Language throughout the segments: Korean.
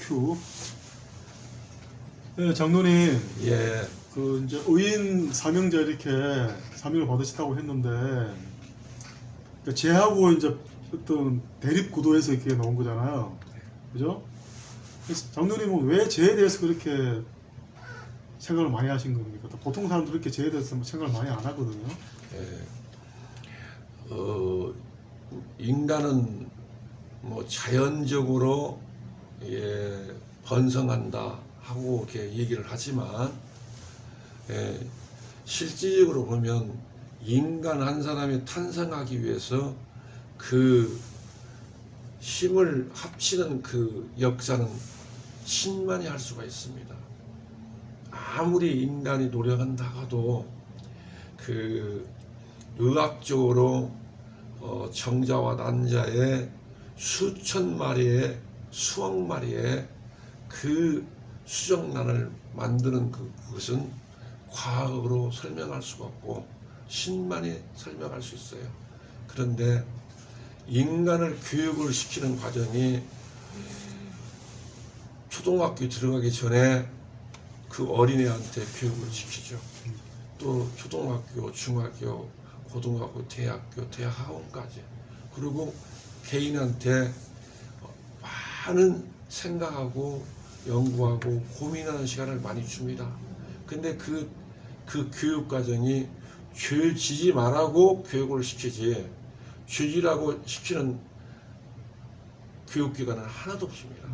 큐. 네, 장로님. 예. 그 이제 의인 사명자 이렇게 사명을 받으셨다고 했는데, 그러니까 쟤하고 이제 어떤 대립 구도에서 이렇게 나온 거잖아요. 그죠? 그래서 장로님은 왜 쟤에 대해서 그렇게 생각을 많이 하신 겁니까? 보통 사람들 그렇게 쟤에 대해서 생각을 많이 안 하거든요. 예. 인간은 뭐 자연적으로 번성한다 하고 이렇게 얘기를 하지만 실질적으로 보면 인간 한 사람이 탄생하기 위해서 그 힘을 합치는 그 역사는 신만이 할 수가 있습니다. 아무리 인간이 노력한다 하도 그 의학적으로 정자와 난자의 수천 마리의 수억 마리의 그 수정란을 만드는 그것은 과학으로 설명할 수가 없고 신만이 설명할 수 있어요. 그런데 인간을 교육을 시키는 과정이 초등학교에 들어가기 전에 그 어린애한테 교육을 시키죠. 또 초등학교, 중학교, 고등학교, 대학교, 대학원까지. 그리고 개인한테 많은 생각하고 연구하고 고민하는 시간을 많이 줍니다. 근데 그 교육 과정이 죄 지지 말라고 교육을 시키지 죄지라고 시키는 교육기관은 하나도 없습니다.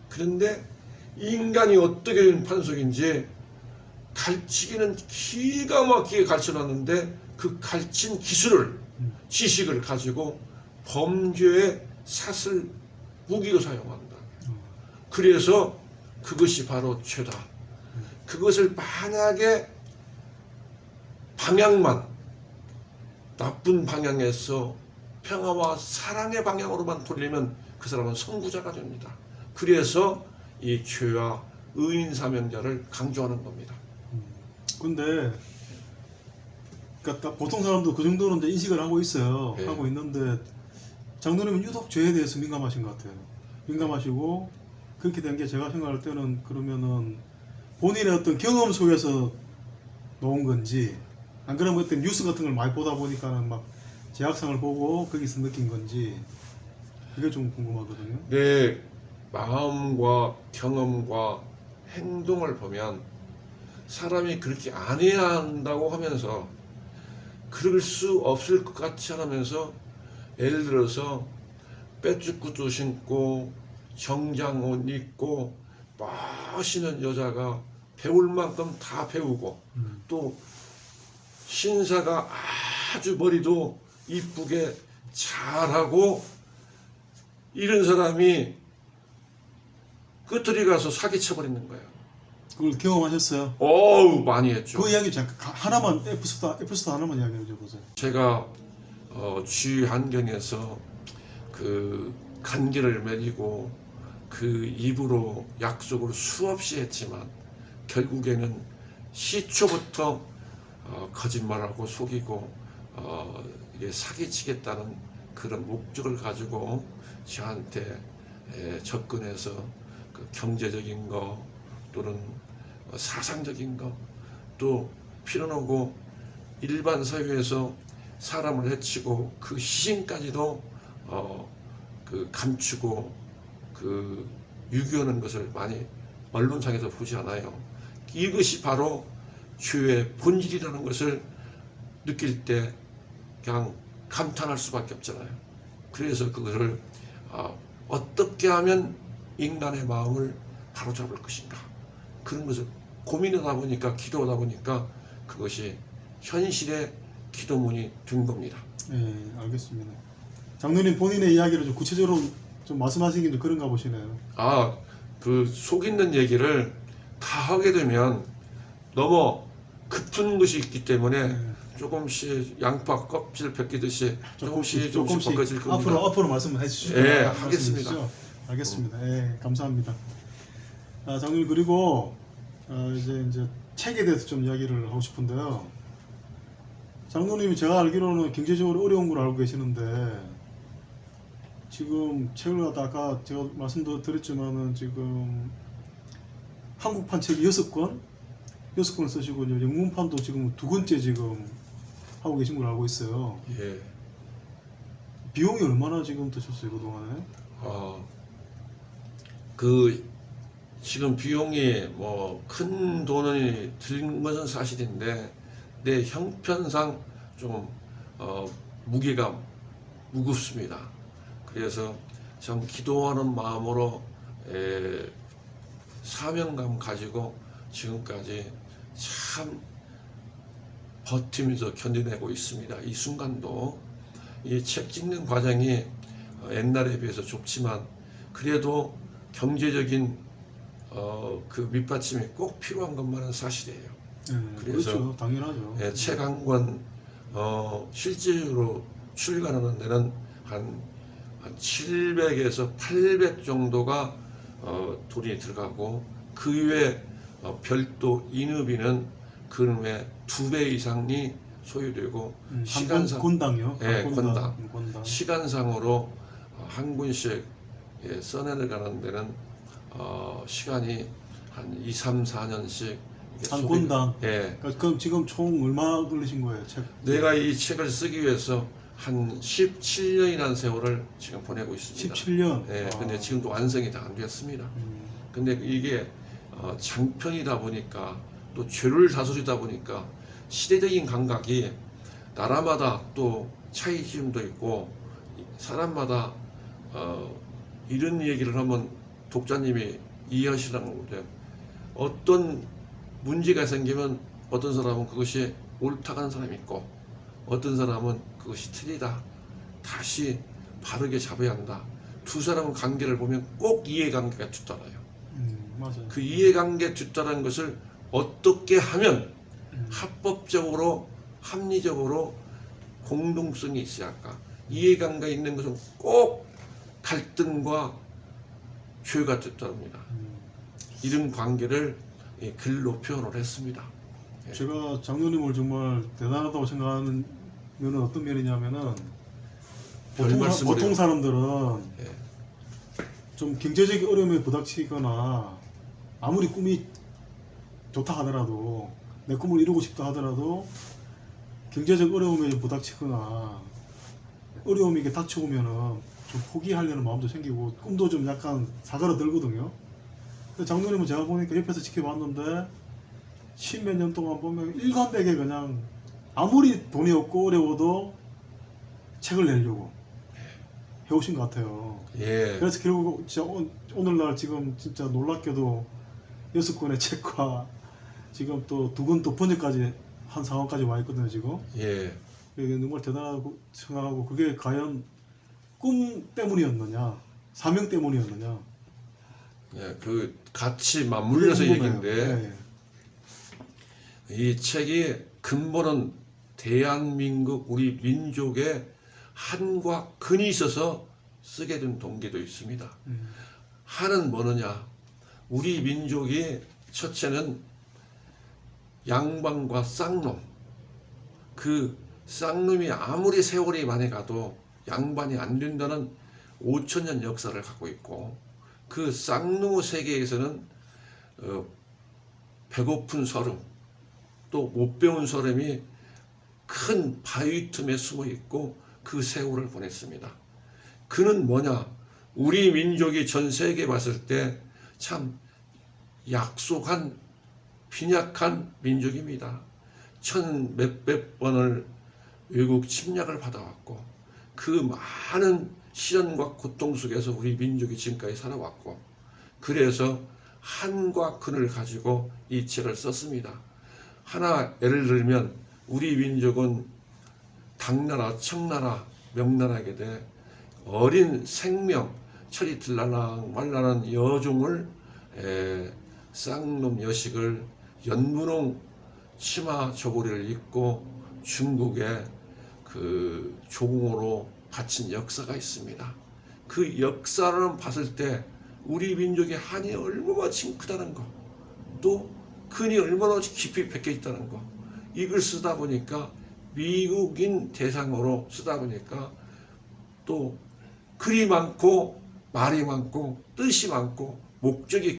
그런데 인간이 어떻게 된 판속인지 가르치기는 기가 막히게 가르쳐놨는데 그 가르친 기술을 지식을 가지고 범죄의 사슬 무기로 사용한다. 그래서 그것이 바로 죄다. 그것을 만약에 방향만 나쁜 방향에서 평화와 사랑의 방향으로만 돌리면 그 사람은 선구자가 됩니다. 그래서 이 죄와 의인 사명자를 강조하는 겁니다. 근데 그러니까 보통 사람도 그 정도는 이제 인식을 하고 있어요. 네. 하고 있는데 장로님은 유독 죄에 대해서 민감하신 것 같아요. 민감하시고 그렇게 된 게 제가 생각할 때는 그러면은 본인의 어떤 경험 속에서 놓은 건지 안 그러면 어떤 뉴스 같은 걸 많이 보다 보니까는 막 제약상을 보고 거기서 느낀 건지 그게 좀 궁금하거든요. 내 마음과 경험과 행동을 보면 사람이 그렇게 안 해야 한다고 하면서 그럴 수 없을 것 같이 하면서 예를 들어서 빼죽구도 신고 정장 옷 입고 멋있는 여자가 배울 만큼 다 배우고 또 신사가 아주 머리도 이쁘게 잘하고 이런 사람이 끝들이 가서 사기쳐버리는 거예요. 그걸 경험하셨어요? 어우 많이 했죠. 그 이야기 잠깐 하나만 에피소드 하나만 이야기해 줘보세요. 제가 주위 환경에서 그 간기를 맺이고 그 입으로 약속을 수없이 했지만 결국에는 시초부터 거짓말하고 속이고 이게 사기치겠다는 그런 목적을 가지고 저한테 접근해서 그 경제적인 거 또는 사상적인 거 또 필요하고 일반 사회에서 사람을 해치고 그 희생까지도 그 감추고 그 유기하는 것을 많이 언론상에서 보지 않아요. 이것이 바로 죄의 본질이라는 것을 느낄 때 그냥 감탄할 수밖에 없잖아요. 그래서 그것을 어떻게 하면 인간의 마음을 바로잡을 것인가 그런 것을 고민하다 보니까 기도하다 보니까 그것이 현실의 기도문이 된 겁니다. 네, 알겠습니다. 장로님 본인의 이야기를 좀 구체적으로 좀 말씀하시긴 좀 그런가 보시네요. 그 속 있는 얘기를 다 하게 되면 너무 급한 것이 있기 때문에 조금씩 양파 껍질 벗기듯이 조금씩 벗겨질 겁니다. 앞으로 말씀해 주시죠. 네, 하겠습니다. 알겠습니다. 예, 감사합니다. 장로님 그리고 이제 책에 대해서 좀 이야기를 하고 싶은데요. 장로님이 제가 알기로는 경제적으로 어려운 걸 알고 계시는데 지금 책을 갖다가 제가 말씀도 드렸지만은 지금 한국판 책이 6권을 쓰시고 이제 영문판도 지금 2권째 지금 하고 계신 걸로 알고 있어요. 예. 비용이 얼마나 지금 드셨어요 그동안에? 그 지금 비용이 뭐 큰 돈이 든 것은 사실인데 내 형편상 좀 무게가 무겁습니다. 그래서 참 기도하는 마음으로 사명감 가지고 지금까지 참 버티면서 견뎌내고 있습니다. 이 순간도 이 책 찍는 과정이 옛날에 비해서 좁지만 그래도 경제적인 그 밑받침이 꼭 필요한 것만은 사실이에요. 그래서 그렇죠. 당연하죠. 책 한 권 실제로 출간하는 데는 한 700에서 800 정도가 돈이 들어가고 그 이외에 별도 인후비는 그놈의 2배 이상이 소요되고 시간상 권당요? 예, 권당. 권당. 시간상으로 한 권씩 써내려가는 데는 시간이 한 2, 3, 4년씩 한 권당. 예. 그럼 지금 총 얼마 걸리신 거예요? 책? 내가 이 책을 쓰기 위해서 한 17년이라는 세월을 지금 보내고 있습니다. 17년. 예. 근데 지금도 완성이 다 안 됐습니다. 근데 이게 장편이다 보니까 또 죄를 다스리다 보니까 시대적인 감각이 나라마다 또 차이점도 있고 사람마다 이런 얘기를 하면 독자님이 이해하시라는 건데 어떤 문제가 생기면 어떤 사람은 그것이 옳다고 하는 사람이 있고 어떤 사람은 그것이 틀리다 다시 바르게 잡아야 한다. 두 사람의 관계를 보면 꼭 이해관계가 뒤따라요. 맞아요. 그 이해관계 뒤따르는 것을 어떻게 하면 합법적으로 합리적으로 공동성이 있어야 할까. 이해관계 있는 것은 꼭 갈등과 죄가 뒤따릅니다. 이런 관계를 글로 표현을 했습니다. 제가 장로님을 정말 대단하다고 생각하는 면은 어떤 면이냐면은 보통 사람들은 예. 좀 경제적 어려움에 부닥치거나 아무리 꿈이 좋다 하더라도 내 꿈을 이루고 싶다 하더라도 경제적 어려움에 부닥치거나 어려움이 이게 닥쳐오면은 좀 포기하려는 마음도 생기고 꿈도 좀 약간 사그라들거든요. 근데 장로님은 제가 보니까 옆에서 지켜봤는데 10몇 년 동안 보면 일관되게 그냥 아무리 돈이 없고 어려워도 책을 내려고 해오신 것 같아요. 예. 그래서 결국 진짜 오늘날 지금 진짜 놀랍게도 6권의 책과 지금 또 2권 또 번역까지 한 상황까지 와 있거든요 지금. 예. 이게 정말 대단하고 생각하고 그게 과연 꿈 때문이었느냐 사명 때문이었느냐. 예, 그 같이 맞물려서 얘기인데 이 책이 근본은 대한민국 우리 민족의 한과 근이 있어서 쓰게 된 동기도 있습니다. 한은 뭐느냐? 우리 민족이 첫째는 양반과 쌍놈. 그 쌍놈이 아무리 세월이 많이 가도 양반이 안 된다는 5,000년 역사를 갖고 있고 그 쌍놈의 세계에서는 배고픈 서름 또 못 배운 서름이 큰 바위 틈에 숨어 있고 그 세월을 보냈습니다. 그는 뭐냐? 우리 민족이 전 세계에 봤을 때 참 약속한 빈약한 민족입니다. 천 몇백 번을 외국 침략을 받아왔고 그 많은 시련과 고통 속에서 우리 민족이 지금까지 살아왔고 그래서 한과 근을 가지고 이 책을 썼습니다. 하나 예를 들면 우리 민족은 당나라, 청나라, 명나라에게 돼 어린 생명, 철이 들라랑 말라는 여종을 쌍놈 여식을 연분홍 치마 저고리를 입고 중국의 그 조공으로 바친 역사가 있습니다. 그 역사를 봤을 때 우리 민족의 한이 얼마나 크다는 거, 또 근이 얼마나 깊이 박혀 있다는 거, 이걸 쓰다 보니까 미국인 대상으로 쓰다 보니까 또 글이 많고 말이 많고 뜻이 많고 목적이